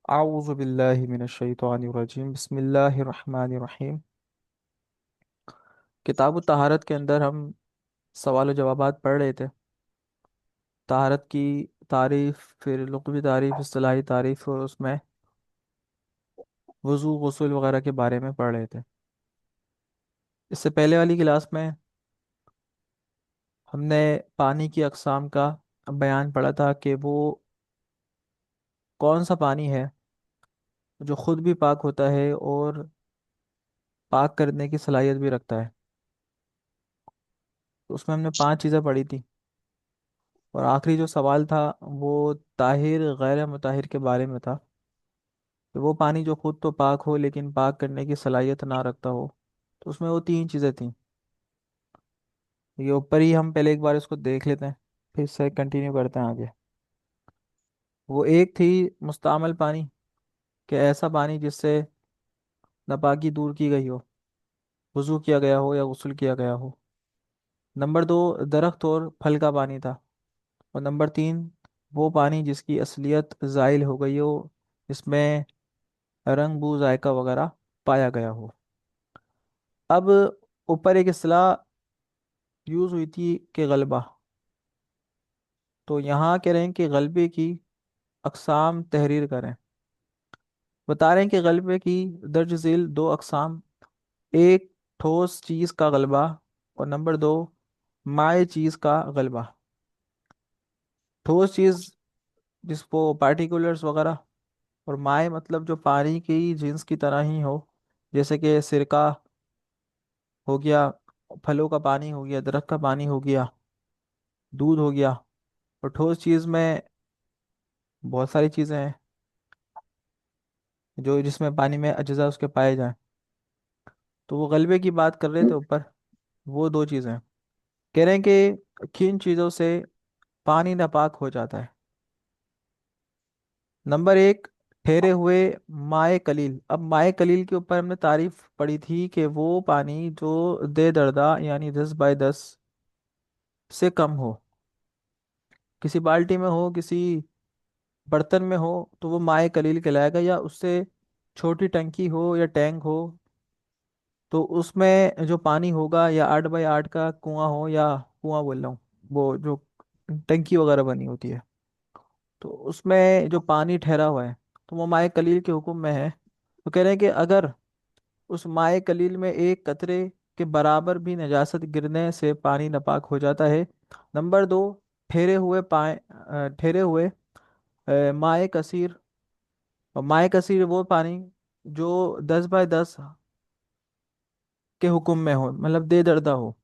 आऊज़ु बिल्लाहि मिनश्शैतानिर रजीम बिस्मिल्लाहिर रहमानिर रहीम। किताब तहारत के अंदर हम सवाल जवाबात पढ़ रहे थे। तहारत की तारीफ, फिर लुग़वी तारीफ, इस्तिलाही तारीफ, और उसमें वज़ू गुस्ल वगैरह के बारे में पढ़ रहे थे। इससे पहले वाली क्लास में हमने पानी की अक़साम का बयान पढ़ा था कि वो कौन सा पानी है जो ख़ुद भी पाक होता है और पाक करने की सलाहियत भी रखता है। तो उसमें हमने 5 चीज़ें पढ़ी थी, और आखिरी जो सवाल था वो ताहिर गैर मुताहिर के बारे में था, कि वो पानी जो खुद तो पाक हो लेकिन पाक करने की सलाहियत ना रखता हो। तो उसमें वो 3 चीज़ें थीं। ये ऊपर ही हम पहले एक बार इसको देख लेते हैं, फिर से कंटिन्यू करते हैं आगे। वो एक थी मुस्तामल पानी, कि ऐसा पानी जिससे नापाकी दूर की गई हो, वज़ू किया गया हो या गुस्ल किया गया हो। नंबर 2, दरख्त और फल का पानी था। और नंबर 3, वो पानी जिसकी असलियत ज़ाइल हो गई हो, जिसमें रंग बू जायका वगैरह पाया गया हो। अब ऊपर एक इस्तेलाह यूज़ हुई थी कि गलबा। तो यहाँ कह रहे हैं कि गलबे की अक़साम तहरीर करें। बता रहे हैं कि गलबे की दर्ज झेल 2 अक़साम: एक, ठोस चीज़ का गलबा, और नंबर 2, माए चीज़ का गलबा। ठोस चीज़ जिसको पार्टिकुलर्स वगैरह, और माए मतलब जो पानी की जिन्स की तरह ही हो, जैसे कि सिरका हो गया, फलों का पानी हो गया, दरख्त का पानी हो गया, दूध हो गया। और ठोस चीज़ में बहुत सारी चीज़ें हैं जो जिसमें पानी में अज्जा उसके पाए जाएं। तो वो गलबे की बात कर रहे थे ऊपर, वो 2 चीज़ें हैं। कह रहे हैं कि किन चीज़ों से पानी नापाक हो जाता है। नंबर 1, ठहरे हुए माए कलील। अब माए कलील के ऊपर हमने तारीफ पढ़ी थी कि वो पानी जो दे दरदा यानी 10/10 से कम हो, किसी बाल्टी में हो, किसी बर्तन में हो, तो वो माए कलील कहलाएगा। या उससे छोटी टंकी हो या टैंक हो, तो उसमें जो पानी होगा, या 8/8 का कुआं हो, या कुआं बोल रहा हूँ, वो जो टंकी वगैरह बनी होती है, तो उसमें जो पानी ठहरा हुआ है, तो वो माए कलील के हुक्म में है। तो कह रहे हैं कि अगर उस माए कलील में एक कतरे के बराबर भी नजासत गिरने से पानी नापाक हो जाता है। नंबर 2, ठहरे हुए माए कसीर। और माए कसीर वो पानी जो 10/10 के हुक्म में हो, मतलब दे दरदा हो।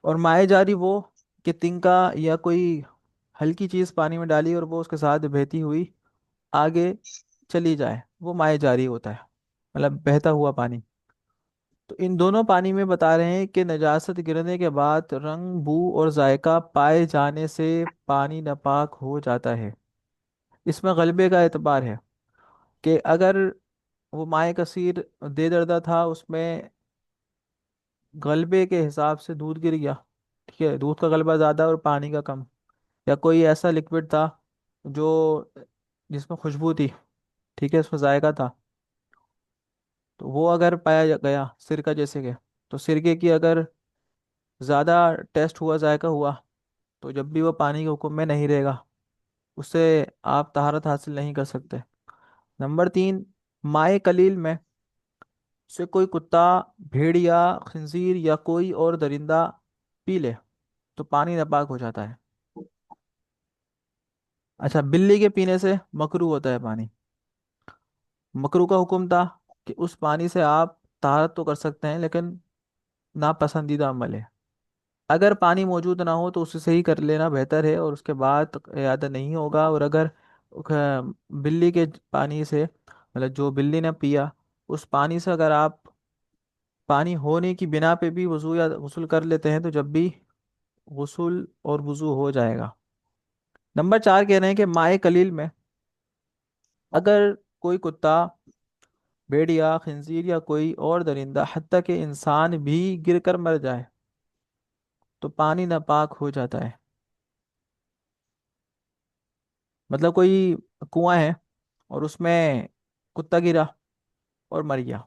और माए जारी वो, कि तिनका या कोई हल्की चीज पानी में डाली और वो उसके साथ बहती हुई आगे चली जाए, वो माए जारी होता है, मतलब बहता हुआ पानी। तो इन दोनों पानी में बता रहे हैं कि नजासत गिरने के बाद रंग, बू और जायका पाए जाने से पानी नापाक हो जाता है। इसमें गलबे का एतबार है कि अगर वो माए कसीर दे दरदा था, उसमें गलबे के हिसाब से दूध गिर गया, ठीक है, दूध का गलबा ज़्यादा और पानी का कम। या कोई ऐसा लिक्विड था जो जिसमें खुशबू थी, ठीक है, उसमें जायका था, तो वो अगर गया सिरका जैसे के, तो सिरके की अगर ज़्यादा टेस्ट हुआ, जायका हुआ, तो जब भी वो पानी के हुक्म में नहीं रहेगा, उससे आप तहारत हासिल नहीं कर सकते। नंबर 3, माए कलील में से कोई कुत्ता, भेड़िया, खंजीर या कोई और दरिंदा पी ले, तो पानी नापाक हो जाता है। अच्छा, बिल्ली के पीने से मकरू होता है पानी। मकरू का हुक्म था कि उस पानी से आप तहारत तो कर सकते हैं, लेकिन नापसंदीदा अमल है। अगर पानी मौजूद ना हो तो उससे ही कर लेना बेहतर है, और उसके बाद याद नहीं होगा। और अगर बिल्ली के पानी से, मतलब जो बिल्ली ने पिया, उस पानी से अगर आप पानी होने की बिना पे भी वजू या गुस्ल कर लेते हैं, तो जब भी गुस्ल और वजू हो जाएगा। नंबर 4 कह रहे हैं कि माए कलील में अगर कोई कुत्ता, भेड़िया, खंजीर या कोई और दरिंदा, हत्ता कि इंसान भी गिरकर मर जाए, तो पानी नापाक हो जाता है। मतलब कोई कुआं है और उसमें कुत्ता गिरा और मर गया।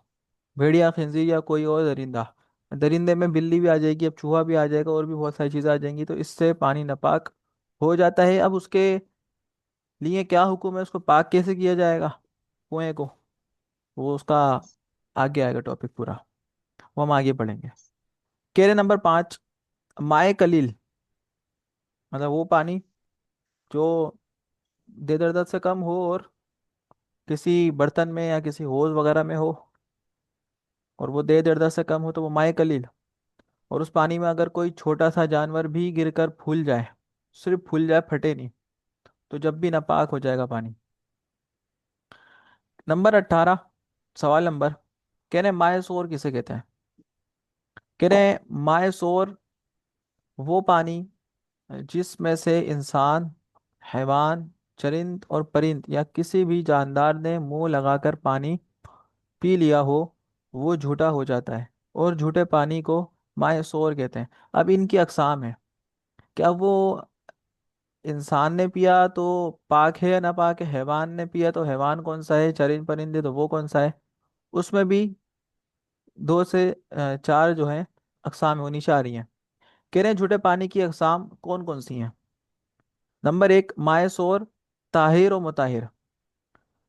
भेड़िया, खंजीर या कोई और दरिंदा। दरिंदे में बिल्ली भी आ जाएगी, अब चूहा भी आ जाएगा, और भी बहुत सारी चीज़ें आ जाएंगी, तो इससे पानी नापाक हो जाता है। अब उसके लिए क्या हुक्म है, उसको पाक कैसे किया जाएगा कुएं को, वो उसका आगे आएगा टॉपिक पूरा, वो हम आगे पढ़ेंगे। केरे नंबर 5, माए कलील, मतलब वो पानी जो दे दर्द से कम हो और किसी बर्तन में या किसी होज वगैरह में हो, और वो दे दर्द से कम हो तो वो माए कलील। और उस पानी में अगर कोई छोटा सा जानवर भी गिरकर फूल जाए, सिर्फ फूल जाए, फटे नहीं, तो जब भी नापाक हो जाएगा पानी। नंबर 18, सवाल नंबर, कह रहे माए सोर किसे कहते हैं। कह रहे माए सोर वो पानी जिसमें से इंसान, हैवान, चरिंद और परिंद या किसी भी जानदार ने मुंह लगाकर पानी पी लिया हो, वो झूठा हो जाता है, और झूठे पानी को माए सोर कहते हैं। अब इनकी अकसाम है, क्या वो इंसान ने पिया तो पाक है या ना पाक है, हैवान ने पिया तो हैवान कौन सा है, चरिंद परिंदे तो वो कौन सा है। उसमें भी दो से चार जो है अकसाम है, वो नीचे आ रही हैं। कह रहे हैं झूठे पानी की अकसाम कौन कौन सी हैं। नंबर 1, माए सोर, ताहिर और मुताहिर,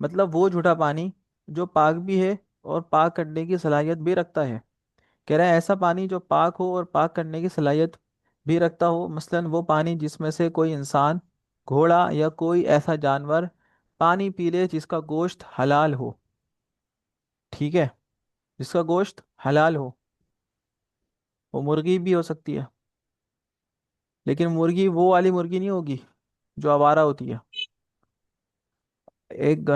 मतलब वो झूठा पानी जो पाक भी है और पाक करने की सलाहियत भी रखता है। कह रहा है ऐसा पानी जो पाक हो और पाक करने की सलाहियत भी रखता हो, मसलन वो पानी जिसमें से कोई इंसान, घोड़ा या कोई ऐसा जानवर पानी पी ले जिसका गोश्त हलाल हो। ठीक है, जिसका गोश्त हलाल हो, वो मुर्गी भी हो सकती है, लेकिन मुर्गी वो वाली मुर्गी नहीं होगी जो आवारा होती है। एक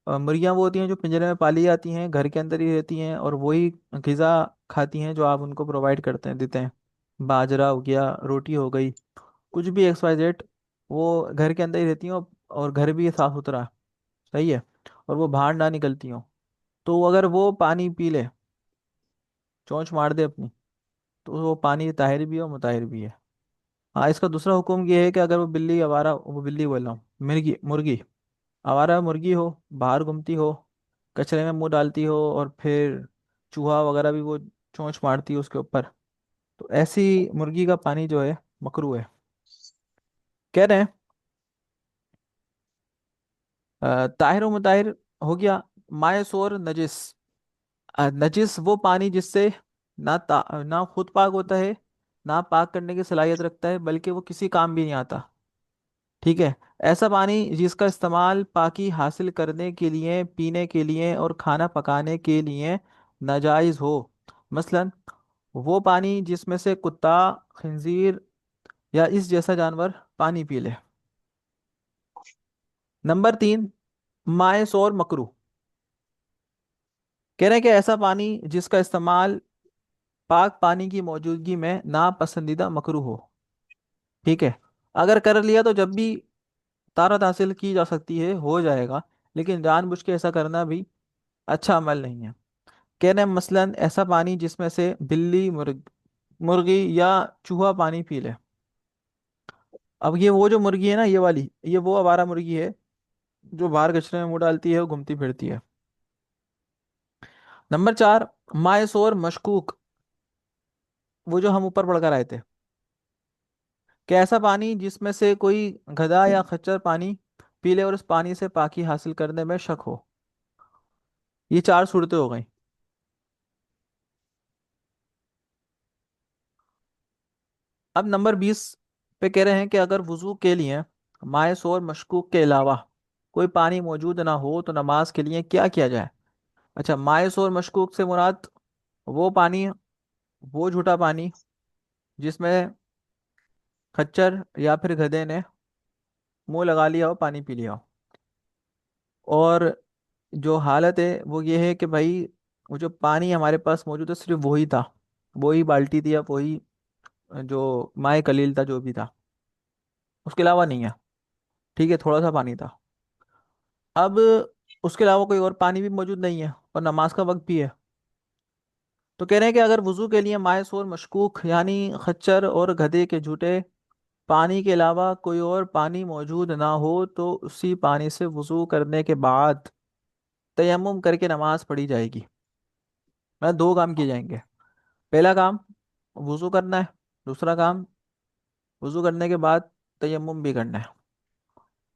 मुर्गियां वो होती हैं जो पिंजरे में पाली जाती हैं, घर के अंदर ही रहती हैं, और वही ग़िज़ा खाती हैं जो आप उनको प्रोवाइड करते हैं, देते हैं। बाजरा हो गया, रोटी हो गई, कुछ भी XYZ, वो घर के अंदर ही रहती हैं, और घर भी साफ सुथरा, सही है, और वो बाहर ना निकलती हो। तो अगर वो पानी पी ले, चोंच मार दे अपनी, तो वो पानी ताहिर भी है और मुताहिर भी है। हाँ, इसका दूसरा हुक्म ये है कि अगर वो बिल्ली आवारा, वो बिल्ली बोल रहा हूँ, मुर्गी मुर्गी, आवारा मुर्गी हो, बाहर घूमती हो, कचरे में मुंह डालती हो, और फिर चूहा वगैरह भी वो चोंच मारती है उसके ऊपर, तो ऐसी मुर्गी का पानी जो है मकरू है। कह रहे हैं ताहिर व मुताहिर हो गया। माए सोर नजिस, नजिस वो पानी जिससे ना खुद पाक होता है, ना पाक करने की सलाहियत रखता है, बल्कि वो किसी काम भी नहीं आता। ठीक है, ऐसा पानी जिसका इस्तेमाल पाकी हासिल करने के लिए, पीने के लिए और खाना पकाने के लिए नाजायज हो, मसलन वो पानी जिसमें से कुत्ता, खंजीर या इस जैसा जानवर पानी पी ले। नंबर 3, माए सौर मकरू, कह रहे हैं कि ऐसा पानी जिसका इस्तेमाल पाक पानी की मौजूदगी में नापसंदीदा मकरू हो। ठीक है, अगर कर लिया तो जब भी तारत हासिल की जा सकती है हो जाएगा, लेकिन जानबूझ के ऐसा करना भी अच्छा अमल नहीं है। कह रहे हैं मसलन ऐसा पानी जिसमें से बिल्ली, मुर्गी या चूहा पानी पी ले। अब ये वो जो मुर्गी है ना, ये वाली, ये वो आवारा मुर्गी है जो बाहर कचरे में मुंह डालती है और घूमती फिरती है। नंबर 4, मायसोर मशकूक, वो जो हम ऊपर पढ़कर आए थे, कि ऐसा पानी जिसमें से कोई गधा या खच्चर पानी पी ले और उस पानी से पाकी हासिल करने में शक हो। ये चार सूरतें हो गई। अब नंबर 20 पे कह रहे हैं कि अगर वुजू के लिए मायस और मशकूक के अलावा कोई पानी मौजूद ना हो तो नमाज के लिए क्या किया जाए। अच्छा, मायस और मशकूक से मुराद वो पानी, वो झूठा पानी जिसमें खच्चर या फिर गधे ने मुंह लगा लिया हो, पानी पी लिया हो। और जो हालत है वो ये है कि भाई वो जो पानी हमारे पास मौजूद है सिर्फ वही था, वही बाल्टी थी, या वही जो माए कलील था जो भी था, उसके अलावा नहीं है। ठीक है, थोड़ा सा पानी था। अब उसके अलावा कोई और पानी भी मौजूद नहीं है और नमाज का वक्त भी है। तो कह रहे हैं कि अगर वुजू के लिए मायस और मशकूक यानी खच्चर और गधे के झूठे पानी के अलावा कोई और पानी मौजूद ना हो तो उसी पानी से वुजू करने के बाद तयम्मुम करके नमाज पढ़ी जाएगी। मतलब दो काम किए जाएंगे। पहला काम वुजू करना है, दूसरा काम वुजू करने के बाद तयम्मुम भी करना है।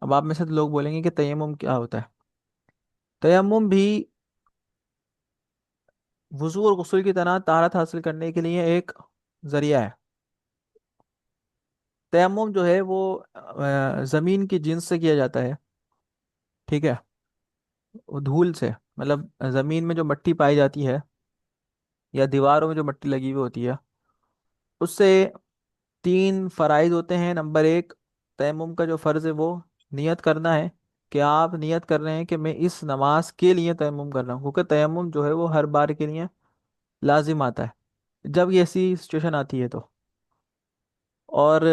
अब आप में से तो लोग बोलेंगे कि तयम्मुम क्या होता है। तयम्मुम भी वुजू और गुस्ल की तरह तारत हासिल करने के लिए एक जरिया है। तयम्मुम जो है वो जमीन की जिन्स से किया जाता है। ठीक है। वो धूल से, मतलब जमीन में जो मिट्टी पाई जाती है या दीवारों में जो मिट्टी लगी हुई होती है उससे तीन फराइज होते हैं। नंबर एक, तयम्मुम का जो फ़र्ज़ है वो नियत करना है कि आप नियत कर रहे हैं कि मैं इस नमाज के लिए तयम्मुम कर रहा हूँ, क्योंकि तयम्मुम जो है वो हर बार के लिए लाजिम आता है जब ये ऐसी सिचुएशन आती है तो। और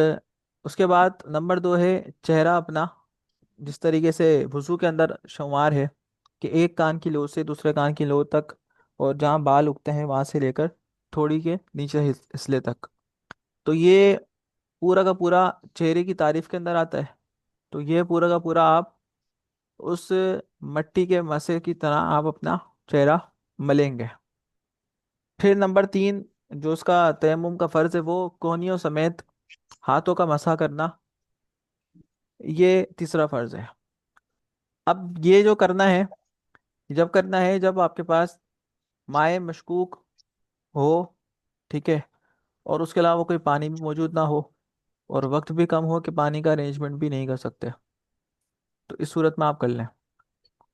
उसके बाद नंबर दो है चेहरा अपना, जिस तरीके से वुजू के अंदर शुमार है कि एक कान की लो से दूसरे कान की लो तक, और जहाँ बाल उगते हैं वहां से लेकर थोड़ी के नीचे हिस्से तक, तो ये पूरा का पूरा चेहरे की तारीफ के अंदर आता है। तो ये पूरा का पूरा आप उस मट्टी के मसे की तरह आप अपना चेहरा मलेंगे। फिर नंबर तीन, जो उसका तयम्मुम का फर्ज है वो कोहनियों समेत हाथों का मसा करना, ये तीसरा फर्ज है। अब ये जो करना है, जब करना है जब आपके पास माए मशकूक हो, ठीक है, और उसके अलावा कोई पानी भी मौजूद ना हो और वक्त भी कम हो कि पानी का अरेंजमेंट भी नहीं कर सकते, तो इस सूरत में आप कर लें।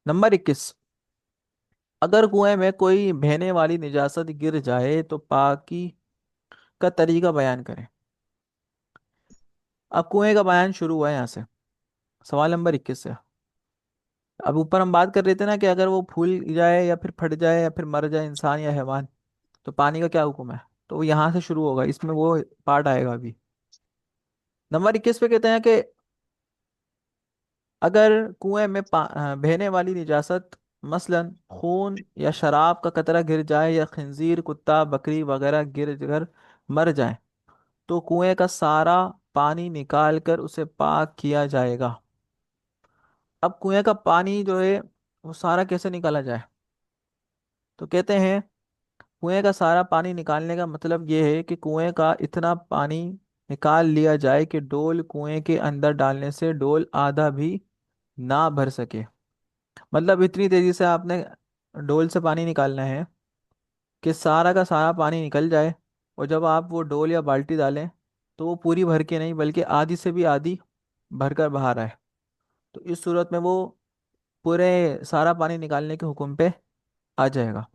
नंबर 21, अगर कुएं में कोई बहने वाली निजासत गिर जाए तो पाकी का तरीका बयान करें। अब कुएं का बयान शुरू हुआ है यहाँ से, सवाल नंबर 21 से। अब ऊपर हम बात कर रहे थे ना कि अगर वो फूल जाए या फिर फट जाए या फिर मर जाए इंसान या हैवान, तो पानी का क्या हुक्म है। तो वो यहाँ से शुरू होगा, इसमें वो पार्ट आएगा अभी। नंबर 21 पे कहते हैं कि अगर कुएं में बहने वाली निजासत मसलन खून या शराब का कतरा गिर जाए या खंजीर कुत्ता बकरी वगैरह गिर कर मर जाए, तो कुएं का सारा पानी निकाल कर उसे पाक किया जाएगा। अब कुएं का पानी जो है वो सारा कैसे निकाला जाए, तो कहते हैं कुएं का सारा पानी निकालने का मतलब ये है कि कुएं का इतना पानी निकाल लिया जाए कि डोल कुएं के अंदर डालने से डोल आधा भी ना भर सके। मतलब इतनी तेजी से आपने डोल से पानी निकालना है कि सारा का सारा पानी निकल जाए, और जब आप वो डोल या बाल्टी डालें तो वो पूरी भर के नहीं बल्कि आधी से भी आधी भरकर बाहर आए। तो इस सूरत में वो पूरे सारा पानी निकालने के हुक्म पे आ जाएगा।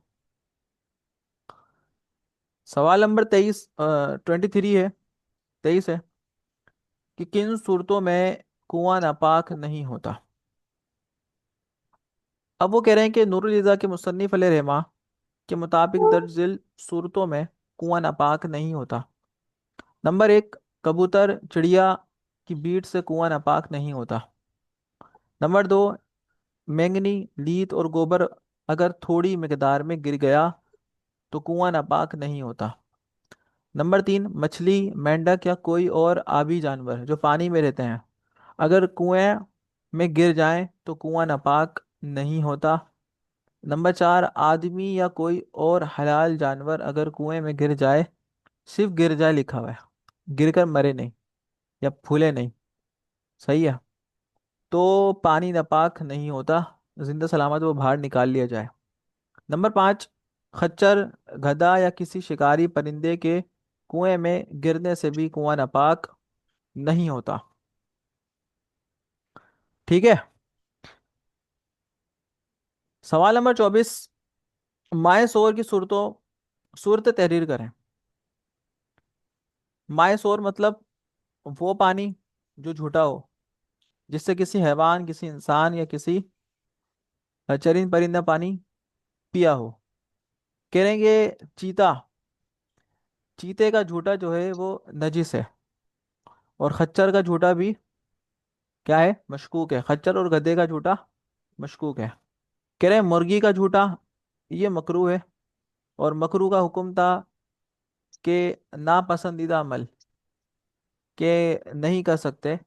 सवाल नंबर 23 है, 23 है कि किन सूरतों में कुआं नापाक नहीं होता। अब वो कह रहे हैं कि नूरुल इज़ा के मुसन्निफ रहमा के मुताबिक दर्ज झेल सूरतों में कुआं नापाक नहीं होता। नंबर एक, कबूतर चिड़िया की बीट से कुआं नापाक नहीं होता। नंबर दो, मैंगनी लीद और गोबर अगर थोड़ी मिकदार में गिर गया तो कुआं नापाक नहीं होता। नंबर तीन, मछली मेंढक या कोई और आबी जानवर जो पानी में रहते हैं अगर कुएं में गिर जाएं तो कुआं नापाक नहीं होता। नंबर चार, आदमी या कोई और हलाल जानवर अगर कुएं में गिर जाए, सिर्फ गिर जाए लिखा हुआ है, गिरकर मरे नहीं या फूले नहीं, सही है, तो पानी नापाक नहीं होता, जिंदा सलामत वो बाहर निकाल लिया जाए। नंबर पाँच, खच्चर गधा या किसी शिकारी परिंदे के कुएं में गिरने से भी कुआं नापाक नहीं होता। ठीक है। सवाल नंबर 24, माए शोर की सूरत तहरीर करें। माए शोर मतलब वो पानी जो झूठा हो, जिससे किसी हैवान किसी इंसान या किसी चरिंद परिंदा पानी पिया हो। कहेंगे चीता, चीते का झूठा जो है वो नजिस है, और खच्चर का झूठा भी क्या है, मशकूक है। खच्चर और गधे का झूठा मशकूक है। कह रहे हैं मुर्गी का झूठा ये मकरू है, और मकरू का हुक्म था कि नापसंदीदा अमल, कि नहीं कर सकते,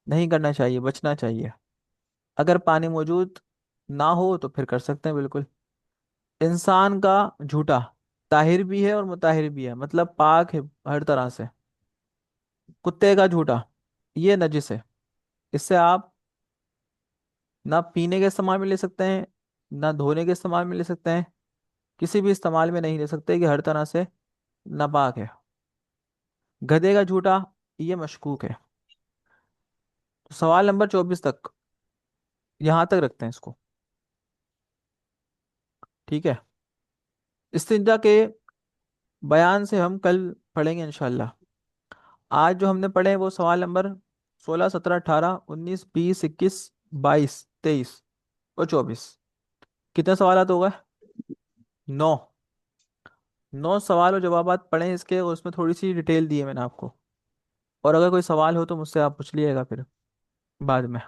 नहीं करना चाहिए, बचना चाहिए। अगर पानी मौजूद ना हो तो फिर कर सकते हैं बिल्कुल। इंसान का झूठा ताहिर भी है और मुताहिर भी है, मतलब पाक है हर तरह से। कुत्ते का झूठा ये नजिस है, इससे आप ना पीने के इस्तेमाल में ले सकते हैं, ना धोने के इस्तेमाल में ले सकते हैं, किसी भी इस्तेमाल में नहीं ले सकते, कि हर तरह से नापाक है। गधे का झूठा ये मशकूक है। तो सवाल नंबर 24 तक, यहाँ तक रखते हैं इसको। ठीक है। इस्तिंजा के बयान से हम कल पढ़ेंगे इंशाल्लाह। आज जो हमने पढ़े हैं वो सवाल नंबर 16, 17, 18, 19, 20, 21, 22, 23 और 24। कितने सवाल हो गए? 9। 9 सवाल और जवाबात पढ़े हैं इसके, और उसमें थोड़ी सी डिटेल दी है मैंने आपको। और अगर कोई सवाल हो तो मुझसे आप पूछ लिएगा फिर बाद में।